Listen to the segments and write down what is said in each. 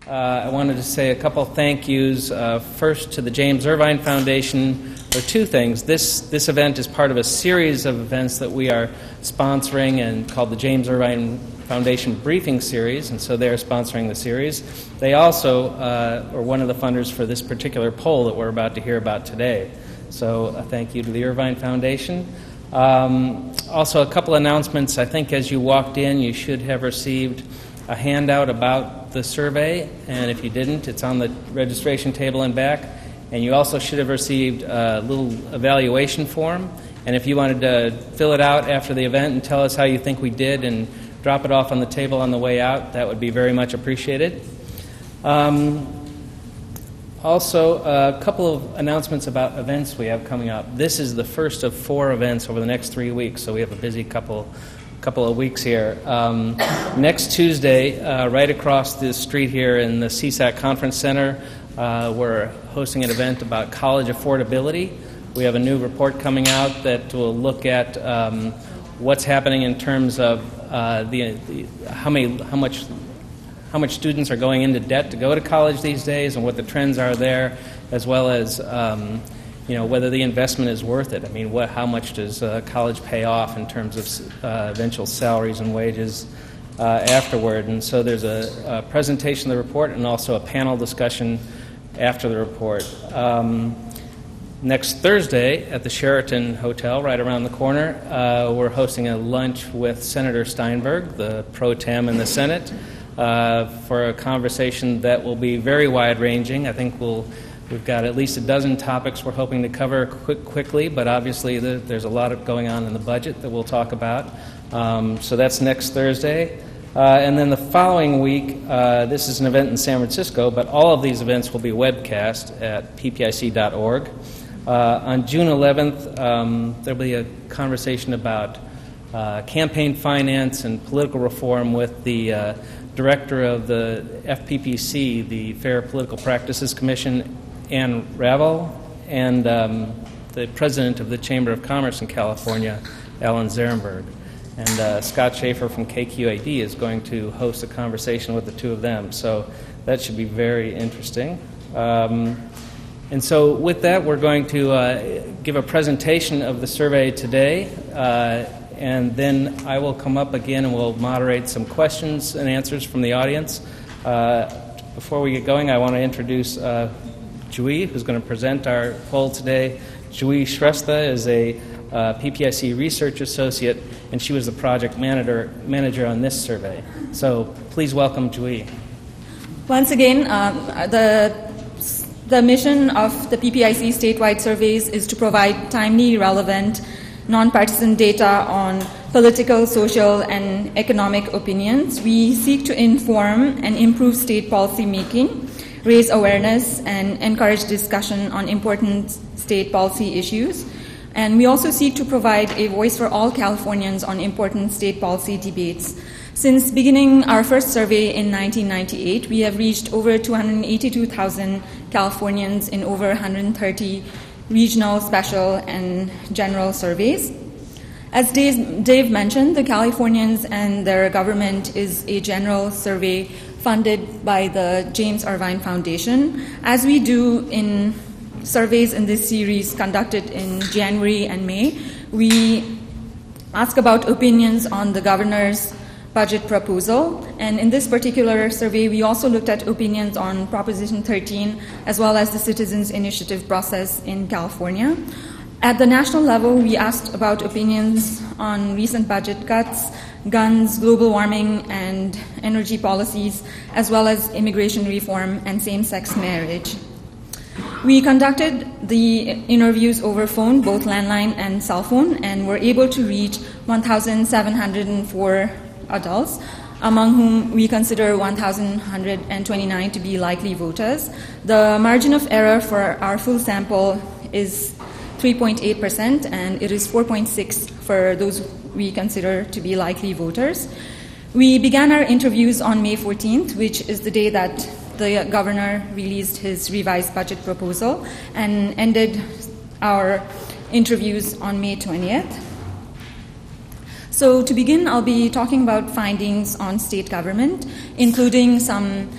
I wanted to say a couple thank yous. First to the James Irvine Foundation for two things. This event is part of a series of events that we are sponsoring and called the James Irvine Foundation Briefing Series, and so they're sponsoring the series. They also are one of the funders for this particular poll that we're about to hear about today. So a thank you to the Irvine Foundation. Also a couple announcements. I think as you walked in, you should have received a handout about the survey, and if you didn't, it's on the registration table and back. And you also should have received a little evaluation form, and if you wanted to fill it out after the event and tell us how you think we did and drop it off on the table on the way out, that would be very much appreciated. Also, a couple of announcements about events we have coming up. This is the first of 4 events over the next 3 weeks, so we have a busy couple of weeks here. Next Tuesday, right across the street here in the CSAC Conference Center, we're hosting an event about college affordability. We have a new report coming out that will look at what's happening in terms of how much students are going into debt to go to college these days and what the trends are there, as well as whether the investment is worth it. I mean, how much does college pay off in terms of eventual salaries and wages afterward? And so there's a presentation of the report and also a panel discussion after the report. Next Thursday at the Sheraton Hotel, right around the corner, we're hosting a lunch with Senator Steinberg, the pro tem in the Senate, for a conversation that will be very wide-ranging. I think we've got at least a dozen topics we're hoping to cover quickly, but obviously there's a lot going on in the budget that we'll talk about. So that's next Thursday. And then the following week, this is an event in San Francisco, but all of these events will be webcast at ppic.org. On June 11th, there'll be a conversation about campaign finance and political reform with the director of the FPPC, the Fair Political Practices Commission, Ann Ravel, and the president of the Chamber of Commerce in California, Alan Zarenberg. And Scott Schaefer from KQAD is going to host a conversation with the two of them. So that should be very interesting. And so with that, we're going to give a presentation of the survey today. And then I will come up again and we'll moderate some questions and answers from the audience. Before we get going, I want to introduce Jui, who's going to present our poll today. Jui Shrestha is a PPIC research associate, and she was the project manager on this survey. So please welcome Jui. Once again, the mission of the PPIC statewide surveys is to provide timely, relevant, nonpartisan data on political, social, and economic opinions. We seek to inform and improve state policy making, raise awareness, and encourage discussion on important state policy issues. And we also seek to provide a voice for all Californians on important state policy debates. Since beginning our first survey in 1998, we have reached over 282,000 Californians in over 130 regional, special, and general surveys. As Dave mentioned, the Californians and their government is a general survey funded by the James Irvine Foundation. As we do in surveys in this series conducted in January and May, we ask about opinions on the governor's budget proposal. And in this particular survey, we also looked at opinions on Proposition 13 as well as the Citizens Initiative process in California. At the national level, we asked about opinions on recent budget cuts, guns, global warming, and energy policies, as well as immigration reform and same-sex marriage. We conducted the interviews over phone, both landline and cell phone, and were able to reach 1,704 adults, among whom we consider 1,129 to be likely voters. The margin of error for our full sample is 3.8%, and it is 4.6% for those we consider to be likely voters. We began our interviews on May 14th, which is the day that the governor released his revised budget proposal, and ended our interviews on May 20th. So to begin, I'll be talking about findings on state government, including some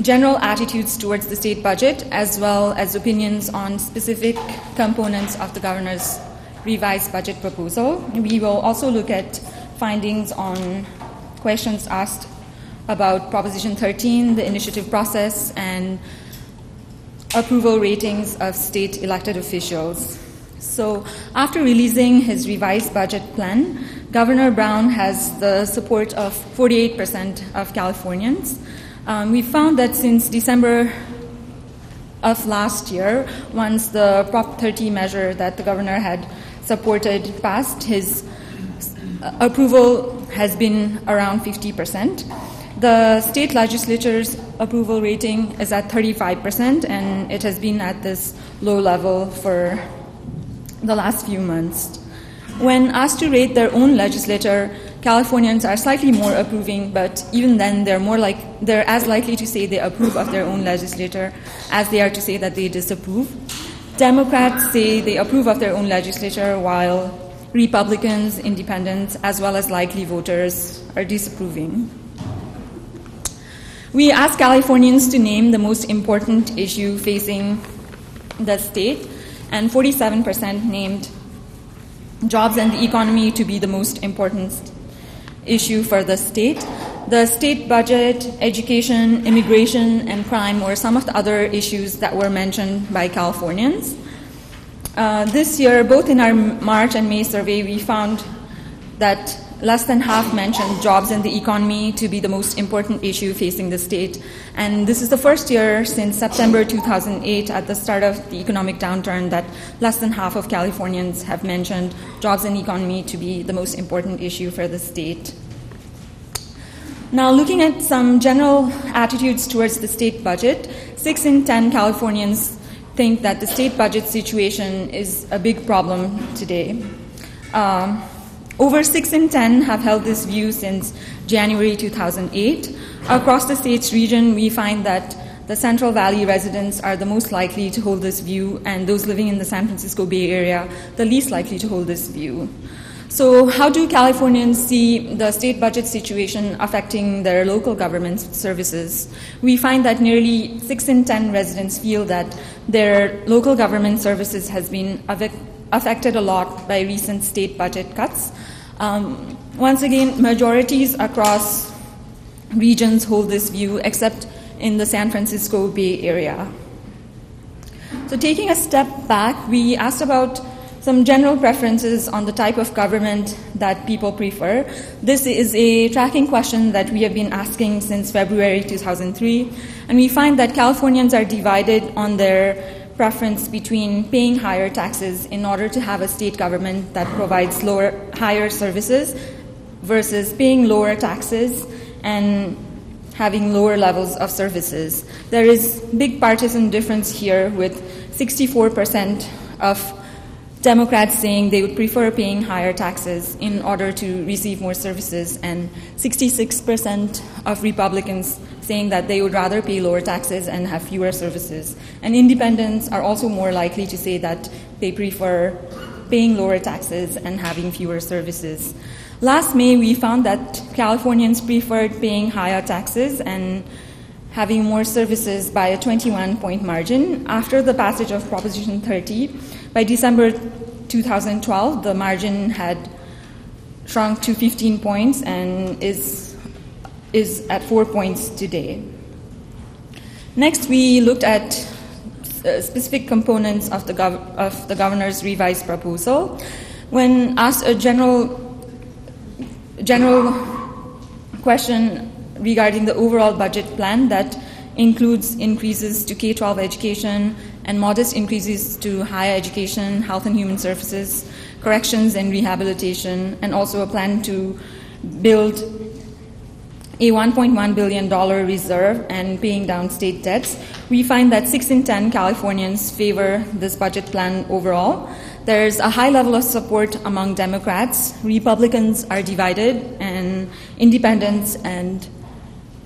general attitudes towards the state budget, as well as opinions on specific components of the governor's revised budget proposal. We will also look at findings on questions asked about Proposition 13, the initiative process, and approval ratings of state elected officials. So after releasing his revised budget plan, Governor Brown has the support of 48% of Californians. We found that since December of last year, once the Prop 30 measure that the governor had supported passed, his approval has been around 50%. The state legislature's approval rating is at 35%, and it has been at this low level for the last few months. When asked to rate their own legislature, Californians are slightly more approving, but even then they're as likely to say they approve of their own legislature as they are to say that they disapprove. Democrats say they approve of their own legislature, while Republicans, independents, as well as likely voters are disapproving. We asked Californians to name the most important issue facing the state, and 47% named jobs and the economy to be the most important issue for the state. The state budget, education, immigration, and crime were some of the other issues that were mentioned by Californians. This year, both in our March and May survey, we found that less than half mentioned jobs and the economy to be the most important issue facing the state. And this is the first year since September 2008, at the start of the economic downturn, that less than half of Californians have mentioned jobs and economy to be the most important issue for the state. Now, looking at some general attitudes towards the state budget, 6 in 10 Californians think that the state budget situation is a big problem today. Over 6 in 10 have held this view since January 2008. Across the state's region, we find that the Central Valley residents are the most likely to hold this view, and those living in the San Francisco Bay Area, the least likely to hold this view. So how do Californians see the state budget situation affecting their local government services? We find that nearly 6 in 10 residents feel that their local government services has been affected a lot by recent state budget cuts. Once again, majorities across regions hold this view, except in the San Francisco Bay Area. So taking a step back, we asked about some general preferences on the type of government that people prefer. This is a tracking question that we have been asking since February 2003, and we find that Californians are divided on their preference between paying higher taxes in order to have a state government that provides higher services versus paying lower taxes and having lower levels of services. There is big partisan difference here, with 64% of Democrats saying they would prefer paying higher taxes in order to receive more services, and 66% of Republicans saying that they would rather pay lower taxes and have fewer services. And independents are also more likely to say that they prefer paying lower taxes and having fewer services. Last May, we found that Californians preferred paying higher taxes and having more services by a 21-point margin. After the passage of Proposition 30, by December 2012, the margin had shrunk to 15 points and is at 4 points today. Next, we looked at specific components of the governor's revised proposal. When asked a general question regarding the overall budget plan that includes increases to K12 education and modest increases to higher education, health and human services, corrections and rehabilitation, and also a plan to build a $1.1 billion reserve and paying down state debts, we find that 6 in 10 Californians favor this budget plan overall. There's a high level of support among Democrats. Republicans are divided, and independents and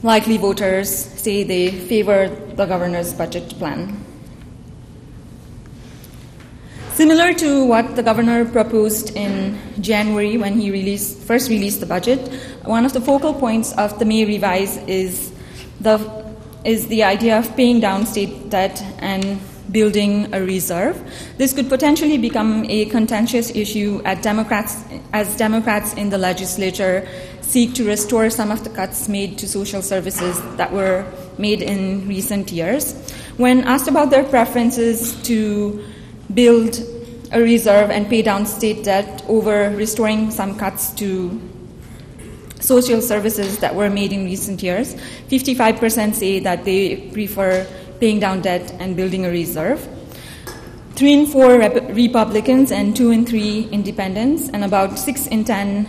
likely voters say they favor the governor's budget plan. Similar to what the governor proposed in January when he first released the budget, one of the focal points of the May revise is the is the idea of paying down state debt and building a reserve. This could potentially become a contentious issue as Democrats in the legislature seek to restore some of the cuts made to social services that were made in recent years. When asked about their preferences to build a reserve and pay down state debt over restoring some cuts to social services that were made in recent years, 55% say that they prefer paying down debt and building a reserve. 3 in 4 Republicans and 2 in 3 independents, and about 6 in 10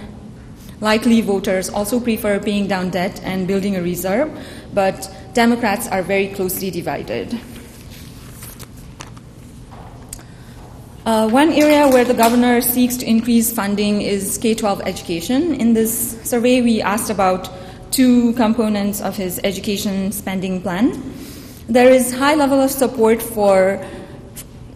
likely voters also prefer paying down debt and building a reserve, but Democrats are very closely divided. One area where the governor seeks to increase funding is K12 education. In this survey, we asked about 2 components of his education spending plan. There is high level of support for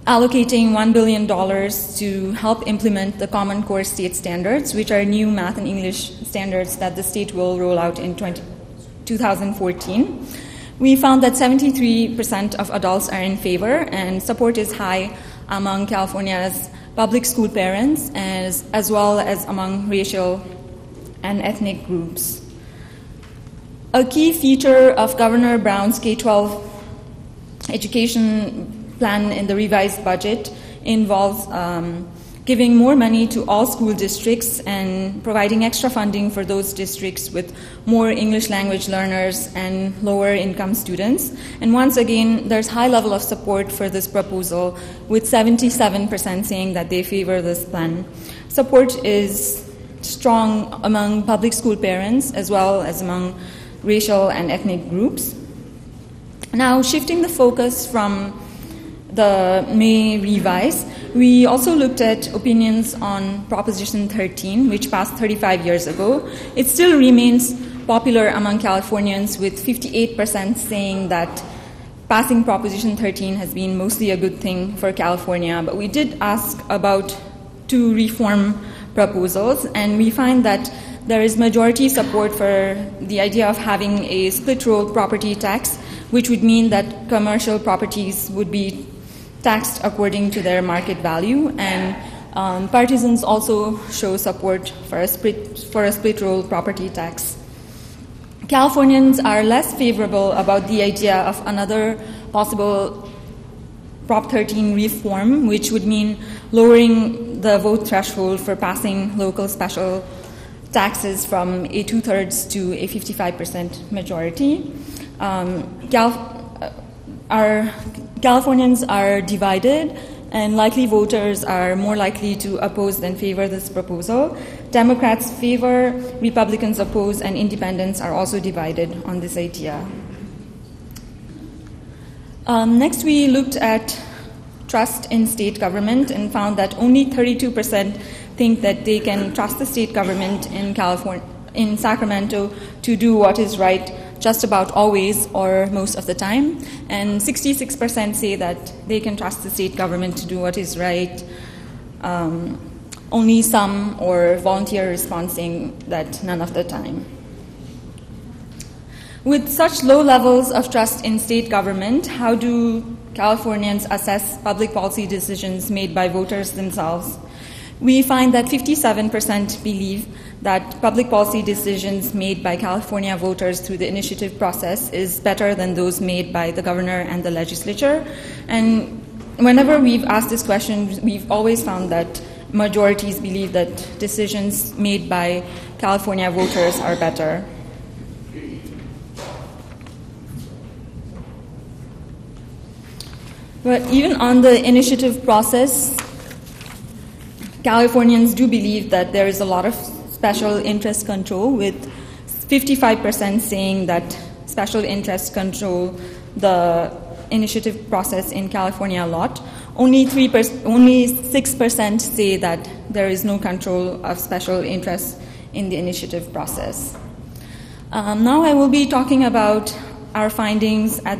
allocating $1 billion to help implement the Common Core state standards, which are new math and English standards that the state will roll out in 2014. We found that 73% of adults are in favor, and support is high among California's public school parents as well as among racial and ethnic groups. A key feature of Governor Brown's K12 education plan in the revised budget involves giving more money to all school districts and providing extra funding for those districts with more English language learners and lower income students. And once again, there's high level of support for this proposal, with 77% saying that they favor this plan. Support is strong among public school parents as well as among racial and ethnic groups. Now, shifting the focus from the May revise, we also looked at opinions on Proposition 13, which passed 35 years ago. It still remains popular among Californians, with 58% saying that passing Proposition 13 has been mostly a good thing for California. But we did ask about 2 reform proposals, and we find that there is majority support for the idea of having a split-roll property tax, which would mean that commercial properties would be taxed according to their market value, and partisans also show support for a split-roll property tax. Californians are less favorable about the idea of another possible Prop 13 reform, which would mean lowering the vote threshold for passing local special taxes from a 2/3 to a 55% majority. Californians are divided, and likely voters are more likely to oppose than favor this proposal. Democrats favor, Republicans oppose, and independents are also divided on this idea. Next, we looked at trust in state government and found that only 32% think that they can trust the state government in Sacramento to do what is right just about always or most of the time, and 66% say that they can trust the state government to do what is right, only some or volunteer response saying that none of the time. With such low levels of trust in state government, how do Californians assess public policy decisions made by voters themselves? We find that 57% believe that public policy decisions made by California voters through the initiative process is better than those made by the governor and the legislature. And whenever we've asked this question, we've always found that majorities believe that decisions made by California voters are better. But even on the initiative process, Californians do believe that there is a lot of special interest control, with 55% saying that special interests control the initiative process in California a lot. Only 6% say that there is no control of special interests in the initiative process. Now I will be talking about our findings at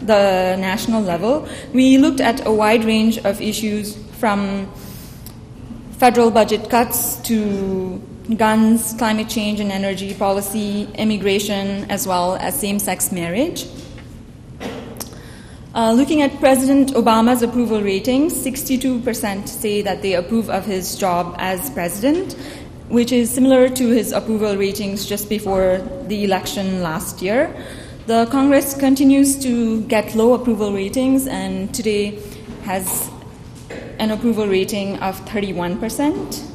the national level. We looked at a wide range of issues, from federal budget cuts to guns, climate change and energy policy, immigration, as well as same-sex marriage. Looking at President Obama's approval ratings, 62% say that they approve of his job as president, which is similar to his approval ratings just before the election last year. The Congress continues to get low approval ratings and today has an approval rating of 31%.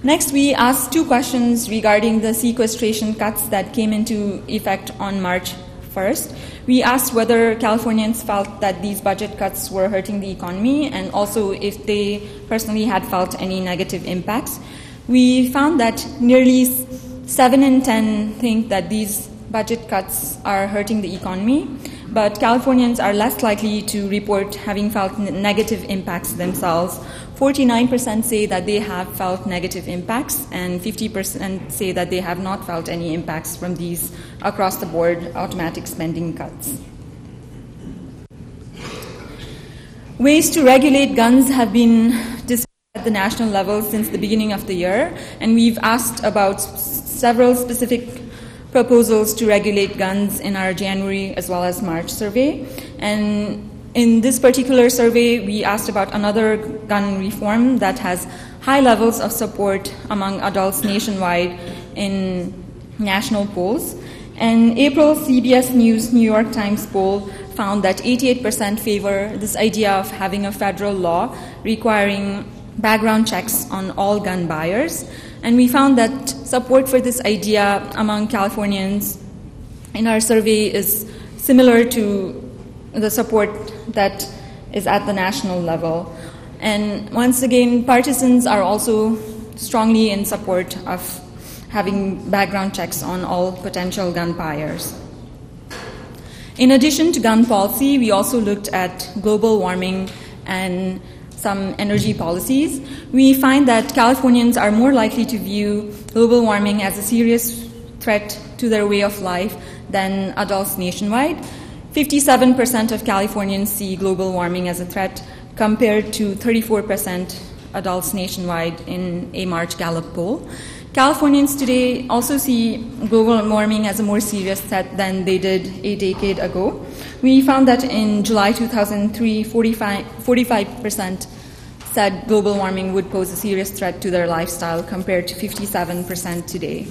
Next, we asked 2 questions regarding the sequestration cuts that came into effect on March 1st. We asked whether Californians felt that these budget cuts were hurting the economy and also if they personally had felt any negative impacts. We found that nearly 7 in 10 think that these budget cuts are hurting the economy, but Californians are less likely to report having felt negative impacts themselves. 49% say that they have felt negative impacts, and 50% say that they have not felt any impacts from these across-the-board automatic spending cuts. Ways to regulate guns have been discussed at the national level since the beginning of the year, and we've asked about several specific proposals to regulate guns in our January as well as March survey. And in this particular survey, we asked about another gun reform that has high levels of support among adults nationwide in national polls. An April CBS News New York Times poll found that 88% favor this idea of having a federal law requiring background checks on all gun buyers. And we found that support for this idea among Californians in our survey is similar to the support that is at the national level. And once again, partisans are also strongly in support of having background checks on all potential gun buyers. In addition to gun policy, we also looked at global warming and some energy policies. We find that Californians are more likely to view global warming as a serious threat to their way of life than adults nationwide. 57% of Californians see global warming as a threat, compared to 34% adults nationwide in a March Gallup poll. Californians today also see global warming as a more serious threat than they did a decade ago. We found that in July 2003, 45% said global warming would pose a serious threat to their lifestyle, compared to 57% today.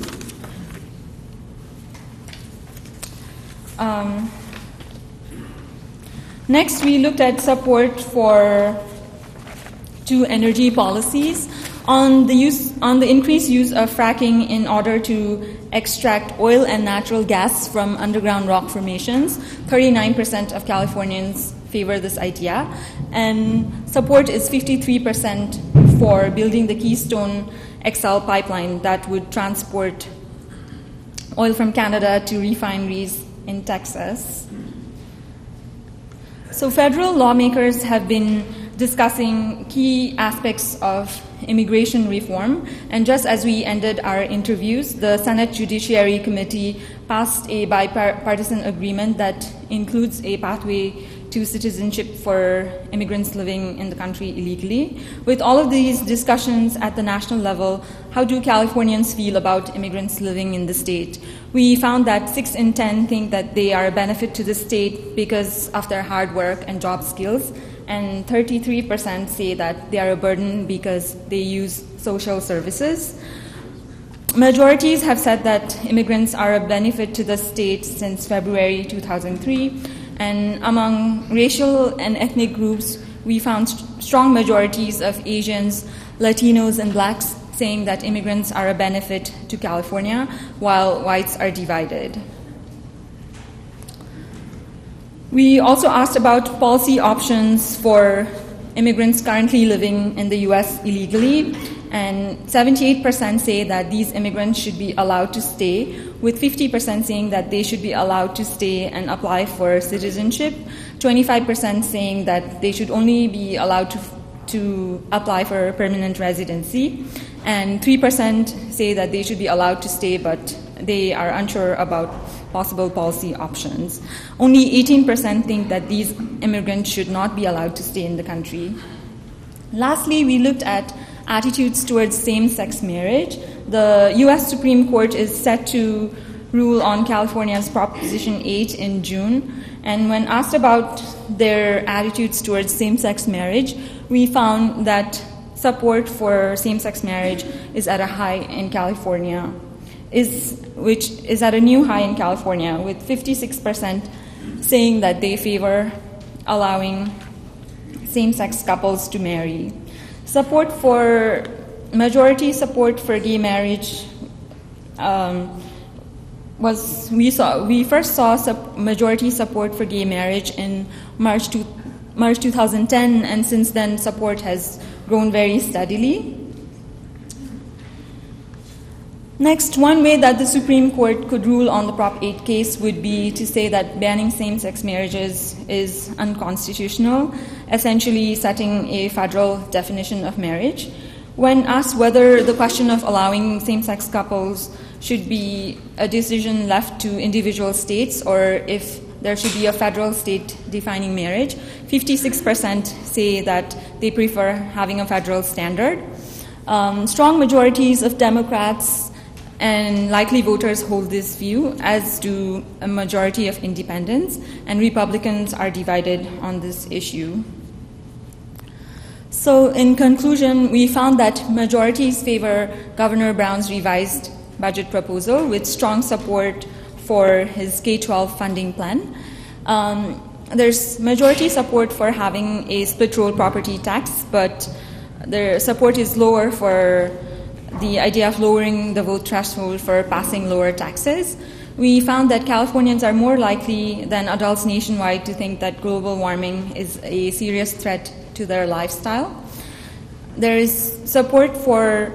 Next, we looked at support to energy policies. On the increased use of fracking in order to extract oil and natural gas from underground rock formations, 39% of Californians favor this idea, and support is 53% for building the Keystone XL pipeline that would transport oil from Canada to refineries in Texas. So federal lawmakers have been discussing key aspects of immigration reform, and just as we ended our interviews, the Senate Judiciary Committee passed a bipartisan agreement that includes a pathway to citizenship for immigrants living in the country illegally. With all of these discussions at the national level, how do Californians feel about immigrants living in the state? We found that 6 in 10 think that they are a benefit to the state because of their hard work and job skills, and 33% say that they are a burden because they use social services. Majorities have said that immigrants are a benefit to the state since February 2003, and among racial and ethnic groups, we found strong majorities of Asians, Latinos, and blacks saying that immigrants are a benefit to California, while whites are divided. We also asked about policy options for immigrants currently living in the U.S. illegally, and 78% say that these immigrants should be allowed to stay, with 50% saying that they should be allowed to stay and apply for citizenship, 25% saying that they should only be allowed to apply for permanent residency, and 3% say that they should be allowed to stay but they are unsure about possible policy options. Only 18% think that these immigrants should not be allowed to stay in the country. Lastly, we looked at attitudes towards same-sex marriage. The U.S. Supreme Court is set to rule on California's Proposition 8 in June. And when asked about their attitudes towards same-sex marriage, we found that support for same-sex marriage is at a high in California, which is at a new high in California, with 56% saying that they favor allowing same-sex couples to marry. Majority support for gay marriage we first saw majority support for gay marriage in March 2010, and since then support has grown very steadily. Next, one way that the Supreme Court could rule on the Prop 8 case would be to say that banning same-sex marriages is unconstitutional, essentially setting a federal definition of marriage. When asked whether the question of allowing same-sex couples should be a decision left to individual states or if there should be a federal state defining marriage, 56% say that they prefer having a federal standard. Strong majorities of Democrats and likely voters hold this view, as do a majority of independents, and Republicans are divided on this issue. So in conclusion, we found that majorities favor Governor Brown's revised budget proposal with strong support for his K12 funding plan. There's majority support for having a split roll property tax, but their support is lower for the idea of lowering the vote threshold for passing lower taxes. We found that Californians are more likely than adults nationwide to think that global warming is a serious threat to their lifestyle. There is support for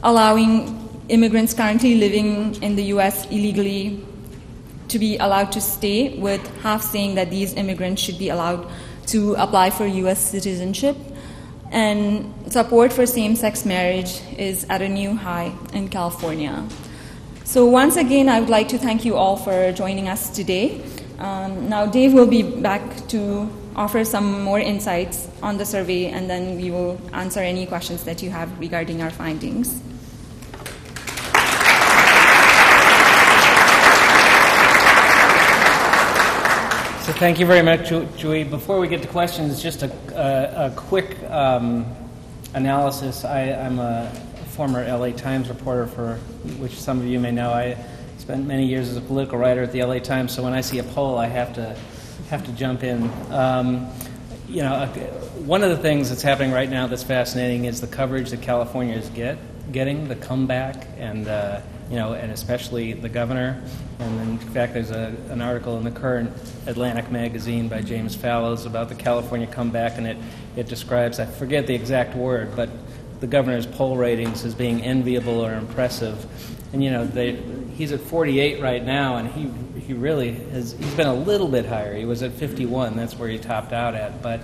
allowing immigrants currently living in the U.S. illegally to be allowed to stay, with half saying that these immigrants should be allowed to apply for U.S. citizenship. And support for same-sex marriage is at a new high in California. So once again, I would like to thank you all for joining us today. Now Dave will be back to offer some more insights on the survey, and then we will answer any questions that you have regarding our findings. So thank you very much, Jui. Before we get to questions, just a quick analysis. I'm a former LA Times reporter, for which some of you may know. I spent many years as a political writer at the LA Times, so when I see a poll, I have to jump in. One of the things that's happening right now that's fascinating is the coverage that California is getting, the comeback, and especially the governor. And in fact, there's an article in the current Atlantic magazine by James Fallows about the California comeback, and it describes, I forget the exact word, but the governor's poll ratings as being enviable or impressive. And he's at 48 right now, and he really he's been a little bit higher. He was at 51. That's where he topped out at. But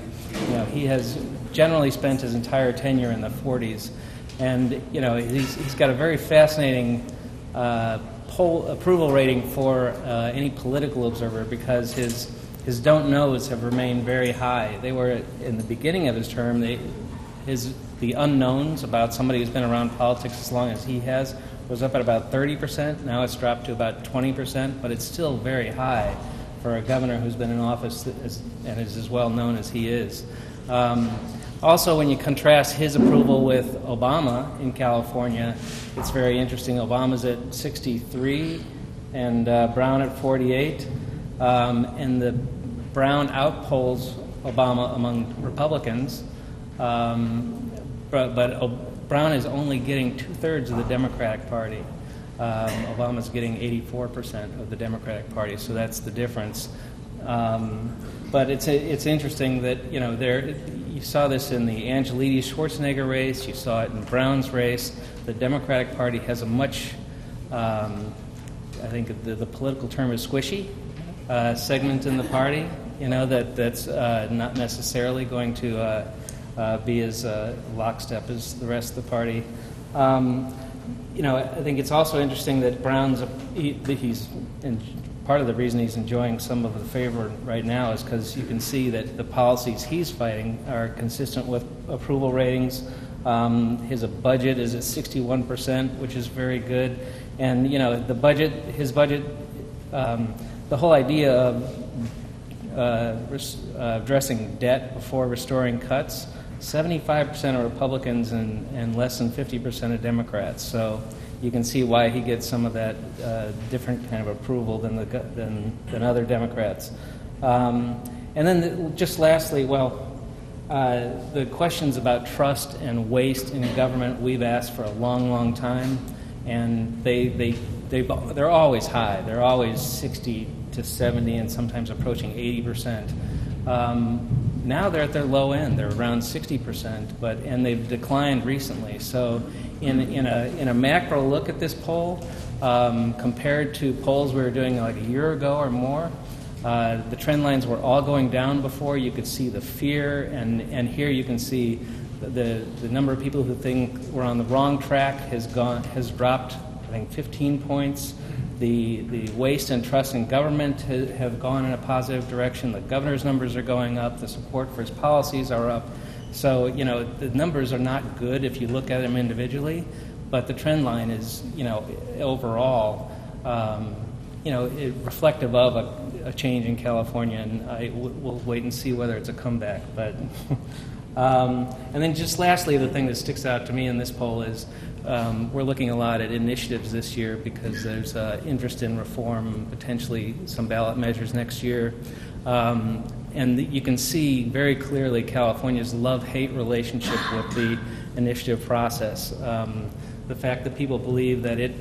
he has generally spent his entire tenure in the 40s, and he's got a very fascinating poll approval rating for any political observer, because his don't knows have remained very high. They were in the beginning of his term. The unknowns about somebody who's been around politics as long as he has was up at about 30%. Now it's dropped to about 20%, but it's still very high for a governor who's been in office and is as well known as he is. Also, when you contrast his approval with Obama in California, it's very interesting. Obama's at 63 and Brown at 48. And the Brown outpolls Obama among Republicans. But Brown is only getting 2/3 of the Democratic Party. Obama's getting 84% of the Democratic Party, so that's the difference. But it's interesting that you saw this in the Angelides-Schwarzenegger race. You saw it in Brown's race. The Democratic Party has a much, I think the political term is squishy, segment in the party. That's not necessarily going to be as lockstep as the rest of the party. I think it's also interesting that Brown's part of the reason he's enjoying some of the favor right now is because you can see that the policies he's fighting are consistent with approval ratings. His budget is at 61%, which is very good. And the budget, his budget, the whole idea of addressing debt before restoring cuts, 75% are Republicans and less than 50% are Democrats. So you can see why he gets some of that different kind of approval than other Democrats. And then just lastly, the questions about trust and waste in government we've asked for a long, long time, and they're always high. They're always 60 to 70 and sometimes approaching 80%. Now they're at their low end. They're around 60%, and they've declined recently. So in a macro look at this poll, compared to polls we were doing like a year ago or more, the trend lines were all going down before. You could see the fear, and here you can see the number of people who think we're on the wrong track has dropped, I think, 15 points. The waste and trust in government have gone in a positive direction. The governor's numbers are going up. The support for his policies are up. So, the numbers are not good if you look at them individually, but the trend line is, overall, reflective of a change in California, and we'll wait and see whether it's a comeback. But and then just lastly, the thing that sticks out to me in this poll is we're looking a lot at initiatives this year because there's interest in reform, potentially some ballot measures next year. And you can see very clearly California's love-hate relationship with the initiative process. The fact that people believe that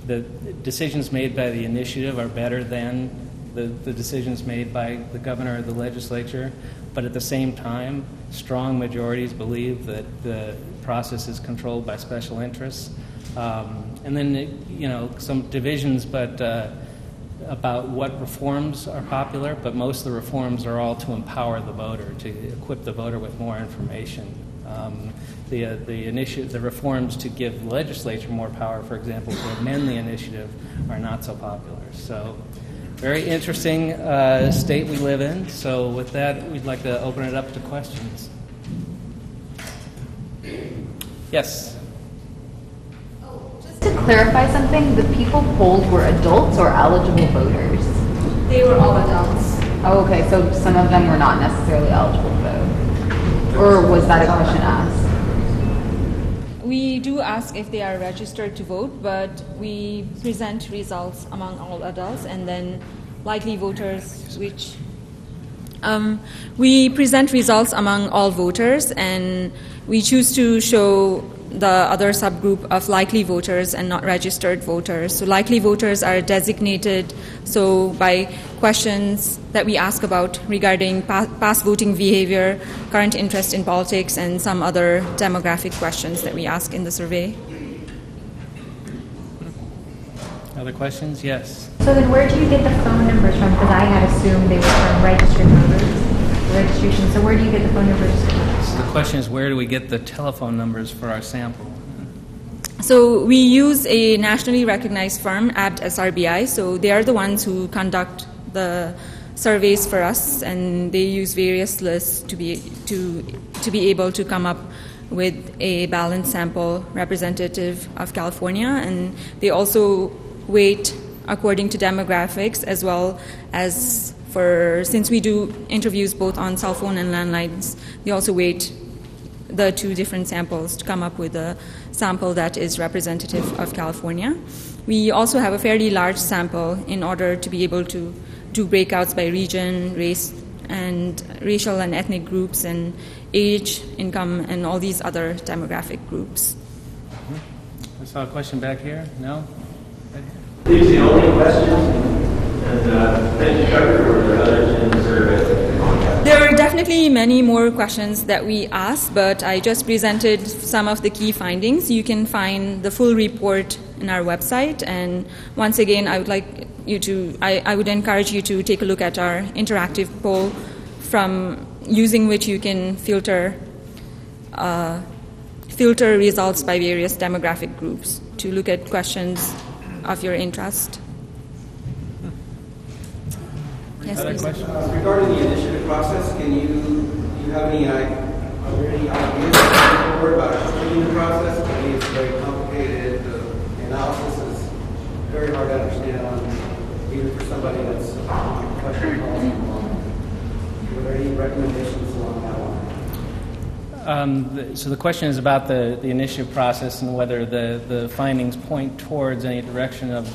the decisions made by the initiative are better than the decisions made by the governor or the legislature, but at the same time, strong majorities believe that the process is controlled by special interests. And then, some divisions, but about what reforms are popular, but most of the reforms are all to empower the voter, to equip the voter with more information. The reforms to give the legislature more power, for example, to amend the initiative, are not so popular. So, very interesting state we live in. So, with that, we'd like to open it up to questions. Yes. Just to clarify something, the people polled were adults or eligible voters? They were all adults. Oh, okay. So some of them were not necessarily eligible to vote. Or was that a question asked? We do ask if they are registered to vote, but we present results among all adults and then likely voters, which we present results among all voters, and we choose to show the other subgroup of likely voters and not registered voters. So likely voters are designated by questions that we ask about regarding past voting behavior, current interest in politics, and some other demographic questions that we ask in the survey. Other questions? Yes. So then where do you get the phone numbers from? Because I had assumed they were from registered voters. Registration. So where do you get the phone numbers? So the question is, where do we get the telephone numbers for our sample? So we use a nationally recognized firm, ABD SRBI. So they are the ones who conduct the surveys for us, and they use various lists to be able to come up with a balanced sample representative of California. And they also weight according to demographics, as well as since we do interviews both on cell phone and landlines, they also weight the two different samples to come up with a sample that is representative of California. We also have a fairly large sample in order to be able to do breakouts by region, race, and racial and ethnic groups, and age, income, and all these other demographic groups. I saw a question back here. No? These are the only questions? And thank you, Chuck, for the others in the survey. There are definitely many more questions that we asked, but I just presented some of the key findings. You can find the full report in our website, and once again, I would encourage you to take a look at our interactive poll, from using which you can filter results by various demographic groups to look at questions of your interest. Yes, Other questions? Regarding the initiative process, do you have any ideas about explaining the process? I mean, it's very complicated. The analysis is very hard to understand, even for somebody that's questioning policy. Were there any recommendations along that line? So the question is about the initiative process and whether the findings point towards any direction of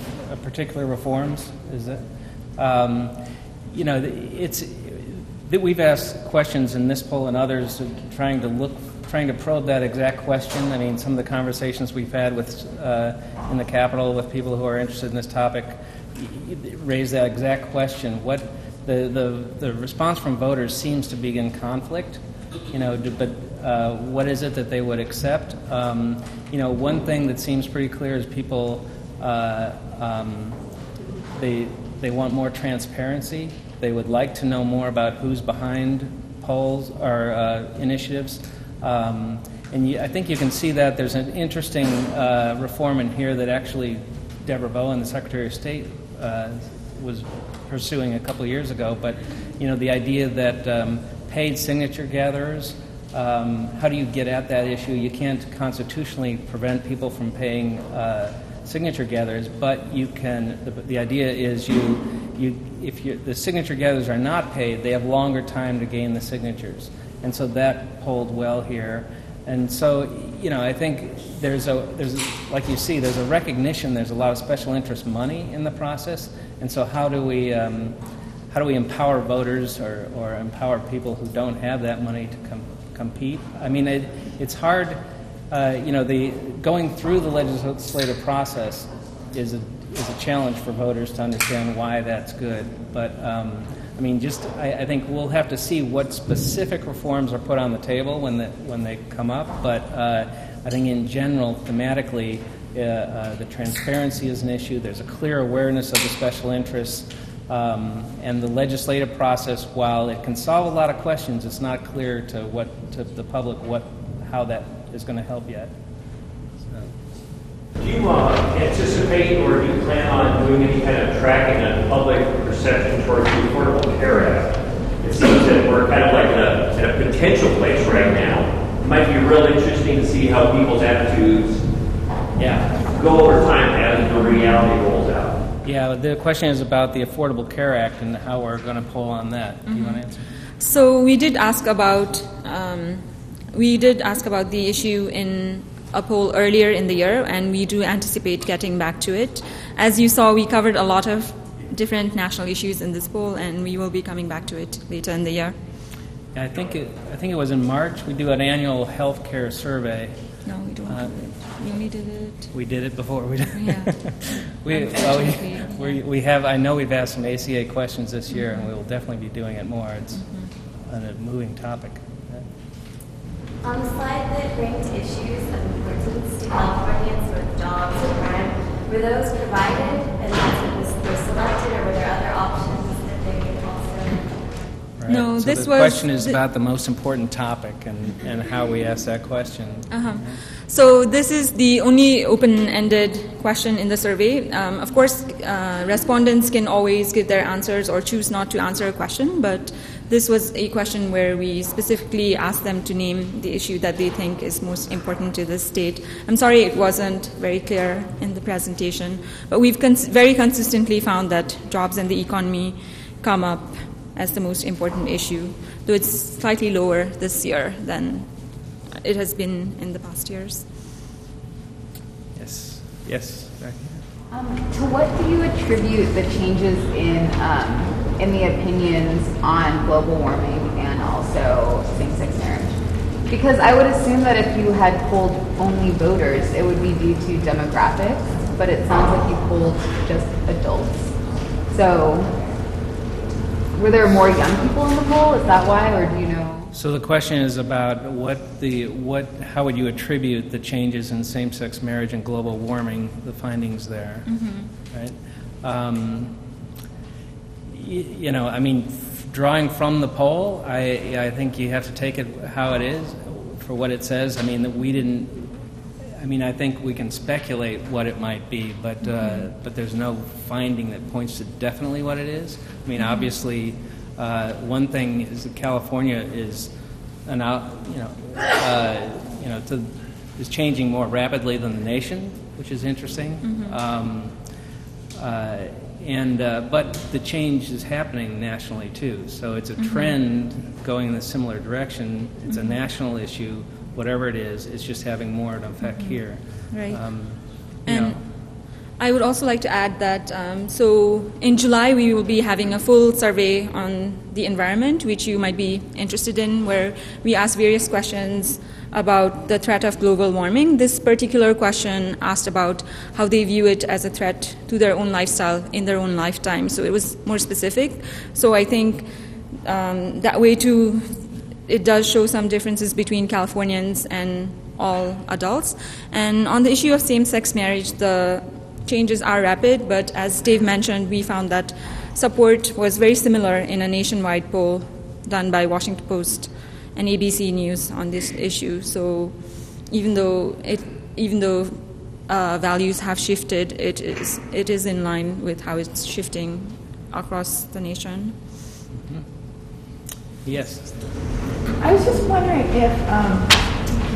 particular reforms. Is it? It's that we've asked questions in this poll and others trying to probe that exact question. I mean, some of the conversations we've had with in the Capitol with people who are interested in this topic raise that exact question. What the response from voters seems to be in conflict. But what is it that they would accept? One thing that seems pretty clear is people they want more transparency. They would like to know more about who's behind polls or initiatives. I think you can see that there's an interesting reform in here that actually Deborah Bowen, the Secretary of State, was pursuing a couple of years ago. But, the idea that paid signature gatherers, how do you get at that issue? You can't constitutionally prevent people from paying signature gatherers, but you can. The idea is if the signature gatherers are not paid, they have longer time to gain the signatures, and so that polled well here. And so, I think there's like you see, there's a recognition there's a lot of special interest money in the process, and so how do we empower voters or empower people who don't have that money to compete? I mean, it's hard. Going through the legislative process is a challenge for voters to understand why that's good. But I think we'll have to see what specific reforms are put on the table when they come up. But I think in general, thematically, the transparency is an issue. There's a clear awareness of the special interests. And the legislative process, while it can solve a lot of questions, it's not clear to the public how that is going to help yet. Do you anticipate or do you plan on doing any kind of tracking on public perception towards the Affordable Care Act? It seems that we're kind of like in a potential place right now. It might be real interesting to see how people's attitudes go over time as the reality rolls out. Yeah, the question is about the Affordable Care Act and how we're going to poll on that. Mm-hmm. Do you want to answer? So we did ask about the issue in a poll earlier in the year, and we do anticipate getting back to it. As you saw, we covered a lot of different national issues in this poll, and we will be coming back to it later in the year. I think it was in March. We do an annual health care survey. No, we don't do it. We only did it. We did it before. Yeah. we have. I know we've asked some ACA questions this year, and we will definitely be doing it more. It's a moving topic. On the slide that ranked issues of importance to Californians with jobs and crime, were those provided and that's what was selected, or were there other options that they could also? Right. No, so this the was question is about the most important topic and how we ask that question. Uh-huh. So this is the only open-ended question in the survey. Of course, respondents can always give their answers or choose not to answer a question, but this was a question where we specifically asked them to name the issue that they think is most important to the state. I'm sorry it wasn't very clear in the presentation, but we've very consistently found that jobs and the economy come up as the most important issue, though it's slightly lower this year than it has been in the past years. Yes. To what do you attribute the changes in the opinions on global warming and also same-sex marriage? Because I would assume that if you had polled only voters, it would be due to demographics, but it sounds like you polled just adults. So were there more young people in the poll? Is that why, or do you know? So the question is about how would you attribute the changes in same-sex marriage and global warming, the findings there, right? Drawing from the poll, I think you have to take it how it is, for what it says. I think we can speculate what it might be, but there's no finding that points to definitely what it is. Obviously, one thing is that California is is changing more rapidly than the nation, which is interesting. But the change is happening nationally too. So it's a trend going in a similar direction. It's a national issue. Whatever it is, it's just having more of an effect here. Right. You know. I would also like to add that, so in July we will be having a full survey on the environment, which you might be interested in, where we ask various questions about the threat of global warming. This particular question asked about how they view it as a threat to their own lifestyle in their own lifetime. So it was more specific. So I think that way too, it does show some differences between Californians and all adults. And on the issue of same-sex marriage, the changes are rapid, but as Dave mentioned, we found that support was very similar in a nationwide poll done by Washington Post and ABC News on this issue. So even though values have shifted, it is in line with how it's shifting across the nation. Yes. I was just wondering if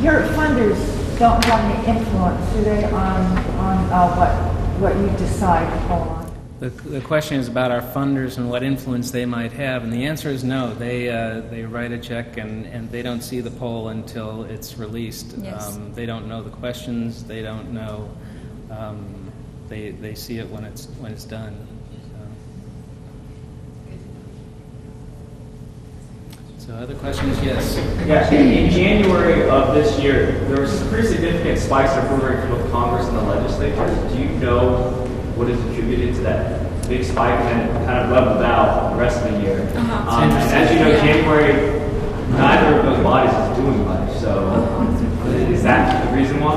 your funders don't have any influence, do they, on what you decide to hold on? The question is about our funders and what influence they might have, and the answer is no. They write a check and they don't see the poll until it's released. Yes. They don't know the questions. They don't know. They see it when it's done. So other questions? Yes. Yeah, in January of this year, there was some pretty significant spikes in approval rating for both Congress and the legislature. Do you know what is attributed to that big spike and then kind of leveled out the rest of the year? And as you know, January, neither of those bodies is doing much. So is that the reason why?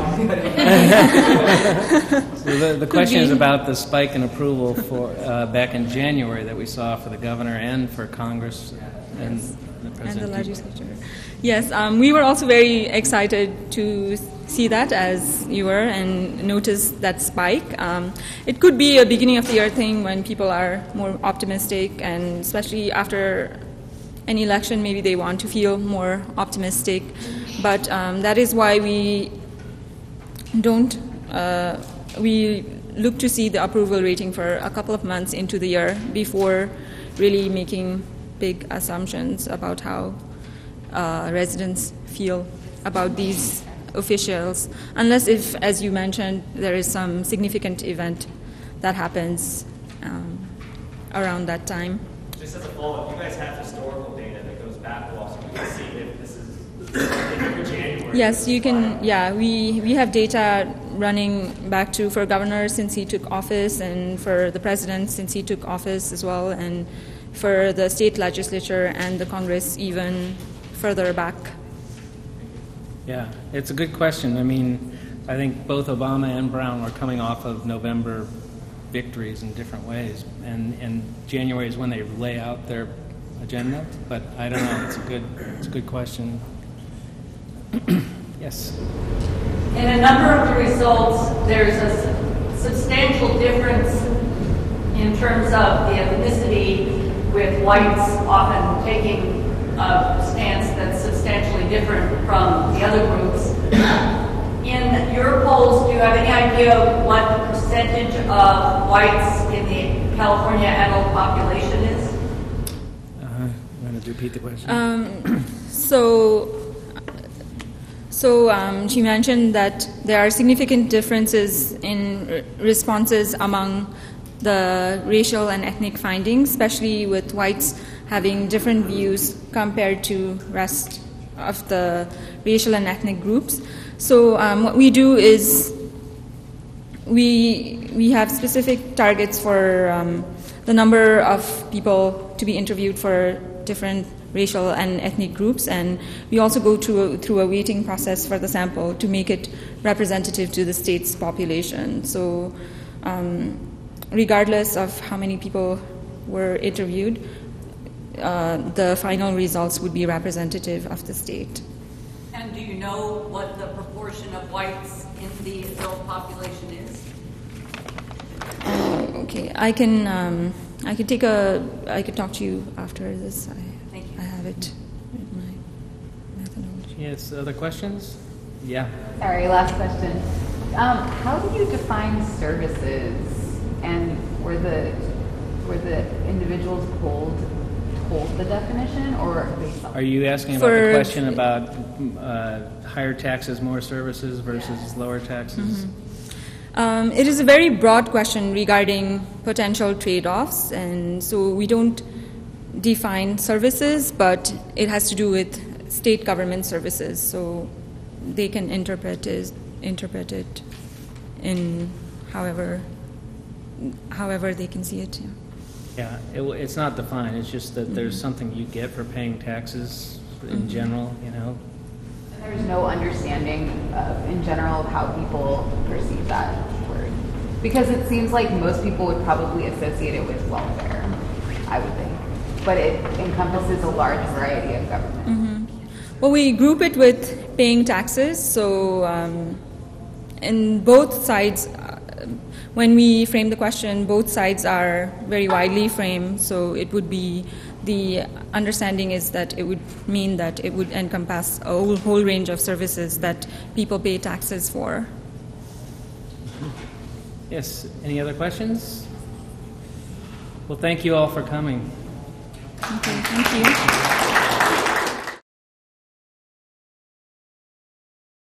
So the question is about the spike in approval for back in January that we saw for the governor and for Congress and the legislature. Yes, we were also very excited to see that, as you were, and notice that spike. It could be a beginning of the year thing when people are more optimistic, and especially after an election, maybe they want to feel more optimistic. But that is why we look to see the approval rating for a couple of months into the year before really making big assumptions about how residents feel about these officials, unless if, as you mentioned, there is some significant event that happens around that time. Just as a follow-up, you guys have historical data that goes back a while, so we can see if this is in January. Yes, you can. Yeah, we have data running back to for governor since he took office, and for the president since he took office as well, and for the state legislature and the Congress even further back. Yeah, it's a good question. I mean, I think both Obama and Brown were coming off of November victories in different ways, and January is when they lay out their agenda. But I don't know. It's a good question. Yes. In a number of the results, there's a substantial difference in terms of the ethnicity, with whites often taking a stance that's substantially different from the other groups. In your polls, do you have any idea of what the percentage of whites in the California adult population is? I'm going to repeat the question. So she mentioned that there are significant differences in responses among the racial and ethnic findings, especially with whites having different views compared to rest of the racial and ethnic groups. So what we do is we have specific targets for the number of people to be interviewed for different racial and ethnic groups, and we also go through a weighting process for the sample to make it representative to the state's population. So regardless of how many people were interviewed, the final results would be representative of the state. And do you know what the proportion of whites in the adult population is? Okay, I can talk to you after this. Thank you. I have it in my methodology. Yes, other questions? Yeah. Sorry, last question. How do you define services? And Were the individuals told the definition, or they saw? Are you asking about the question about higher taxes, more services versus lower taxes? It is a very broad question regarding potential trade-offs, and so we don't define services, but it has to do with state government services, so they can interpret it in however they can see it. Yeah, it's not defined. It's just that there's something you get for paying taxes in general, you know. And there's no understanding in general of how people perceive that word. Because it seems like most people would probably associate it with welfare, I would think. But it encompasses a large variety of government. Well, we group it with paying taxes, so in both sides, when we frame the question, both sides are very widely framed, so it would be, the understanding is that it would mean that it would encompass a whole range of services that people pay taxes for. Yes, any other questions? Well, thank you all for coming. Okay, thank you.